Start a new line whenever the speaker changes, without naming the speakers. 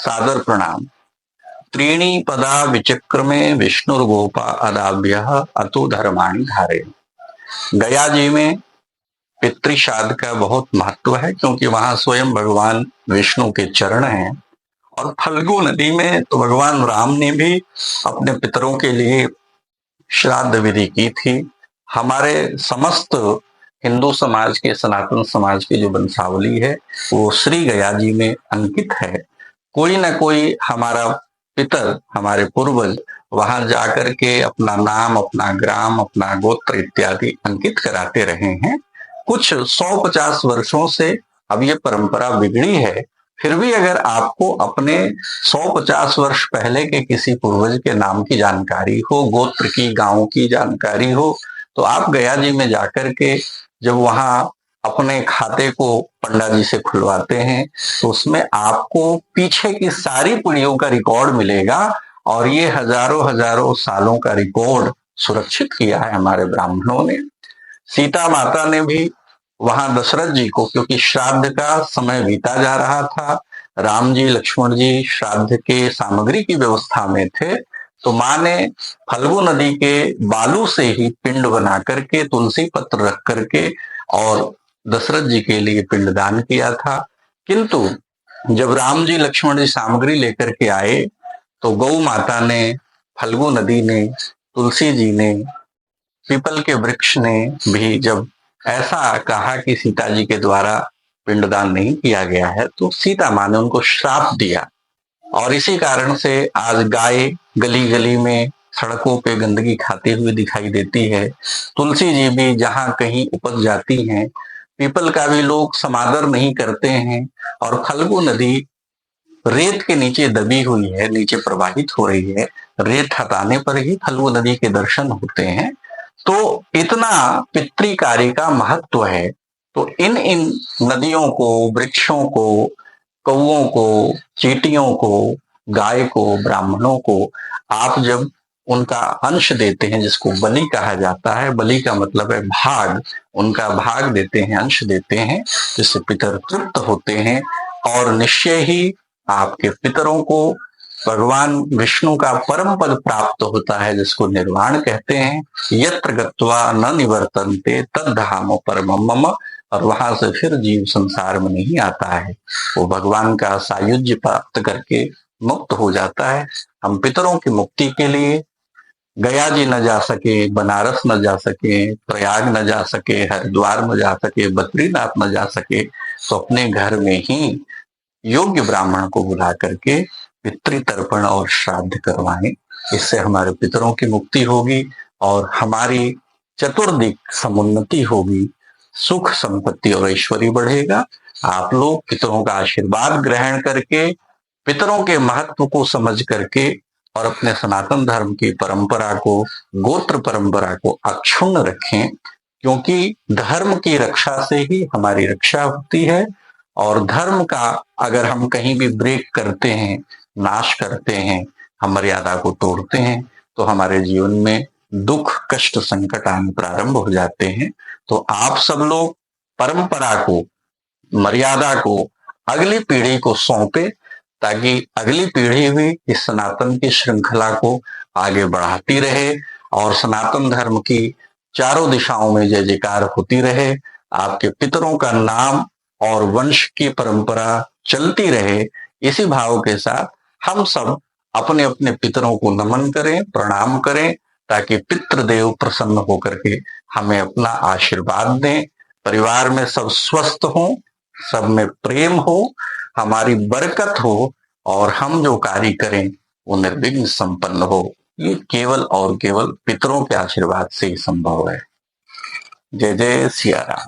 सादर प्रणाम। त्रीणी पदा विचक्रमे विष्णुर्गोपा अदाभ्यः अतो धर्माणि धारे। गया जी में पितृश्राद्ध का बहुत महत्व है, क्योंकि वहां स्वयं भगवान विष्णु के चरण हैं। और फल्गु नदी में तो भगवान राम ने भी अपने पितरों के लिए श्राद्ध विधि की थी। हमारे समस्त हिंदू समाज के, सनातन समाज की जो वंशावली है वो श्री गया जी में अंकित है। कोई ना कोई हमारा पितर, हमारे पूर्वज वहां जाकर के अपना नाम, अपना ग्राम, अपना गोत्र इत्यादि अंकित कराते रहे हैं। कुछ 150 वर्षों से अब ये परंपरा बिगड़ी है। फिर भी अगर आपको अपने 150 वर्ष पहले के किसी पूर्वज के नाम की जानकारी हो, गोत्र की, गांव की जानकारी हो, तो आप गया जी में जाकर के जब वहां अपने खाते को पंडा जी से खुलवाते हैं तो उसमें आपको पीछे की सारी पीढ़ियों का रिकॉर्ड मिलेगा। और ये हजारों हजारों सालों का रिकॉर्ड सुरक्षित किया है हमारे ब्राह्मणों ने। सीता माता ने भी वहां दशरथ जी को, क्योंकि श्राद्ध का समय बीता जा रहा था, राम जी, लक्ष्मण जी श्राद्ध के सामग्री की व्यवस्था में थे, तो माँ ने फल्गु नदी के बालू से ही पिंड बना करके, तुलसी पत्र रख करके और दशरथ जी के लिए पिंडदान किया था। किंतु जब राम जी, लक्ष्मण जी सामग्री लेकर के आए तो गौ माता ने, फल्गु नदी ने, तुलसी जी ने, पीपल के वृक्ष ने भी जब ऐसा कहा कि सीता जी के द्वारा पिंडदान नहीं किया गया है, तो सीता माँ ने उनको श्राप दिया। और इसी कारण से आज गाय गली गली में, सड़कों पे गंदगी खाते हुए दिखाई देती है। तुलसी जी भी जहां कहीं उपज जाती हैं, पीपल का भी लोग समादर नहीं करते हैं। और फल्गु नदी रेत के नीचे दबी हुई है, नीचे प्रवाहित हो रही है। रेत हटाने पर ही फल्गु नदी के दर्शन होते हैं। तो इतना पितृ कार्य का महत्व है। तो इन नदियों को, वृक्षों को, कौओं को, चींटियों को, गाय को, ब्राह्मणों को आप जब उनका अंश देते हैं, जिसको बलि कहा जाता है, बलि का मतलब है भाग, उनका भाग देते हैं, अंश देते हैं, जिससे पितर तृप्त होते हैं। और निश्चय ही आपके पितरों को भगवान विष्णु का परम पद प्राप्त होता है, जिसको निर्वाण कहते हैं। यत्र गत्वा न निवर्तन्ते तद्धाम परमम मम। और वहां से फिर जीव संसार में नहीं आता है, वो भगवान का सायुज्य प्राप्त करके मुक्त हो जाता है। हम पितरों की मुक्ति के लिए गया जी न जा सके, बनारस न जा सके, प्रयाग न जा सके, हरिद्वार न जा सके, बद्रीनाथ न जा सके, तो अपने घर में ही योग्य ब्राह्मण को बुला करके पितृतर्पण और श्राद्ध करवाएं। इससे हमारे पितरों की मुक्ति होगी और हमारी चतुर्दिक समुन्नति होगी, सुख, संपत्ति और ऐश्वर्य बढ़ेगा। आप लोग पितरों का आशीर्वाद ग्रहण करके, पितरों के महत्व को समझ करके और अपने सनातन धर्म की परंपरा को, गोत्र परंपरा को अक्षुण्ण रखें, क्योंकि धर्म की रक्षा से ही हमारी रक्षा होती है। और धर्म का अगर हम कहीं भी ब्रेक करते हैं, नाश करते हैं, हम मर्यादा को तोड़ते हैं, तो हमारे जीवन में दुख, कष्ट, संकट आने प्रारंभ हो जाते हैं। तो आप सब लोग परंपरा को, मर्यादा को अगली पीढ़ी को सौंपे, ताकि अगली पीढ़ी भी इस सनातन की श्रृंखला को आगे बढ़ाती रहे और सनातन धर्म की चारों दिशाओं में जय जयकार होती रहे। आपके पितरों का नाम और वंश की परंपरा चलती रहे। इसी भाव के साथ हम सब अपने अपने पितरों को नमन करें, प्रणाम करें, ताकि पितृदेव प्रसन्न होकर के हमें अपना आशीर्वाद दें। परिवार में सब स्वस्थ हो, सब में प्रेम हो, हमारी बरकत हो और हम जो कार्य करें वो निर्विघ्न संपन्न हो। ये केवल और केवल पितरों के आशीर्वाद से ही संभव है। जय जय सिया राम।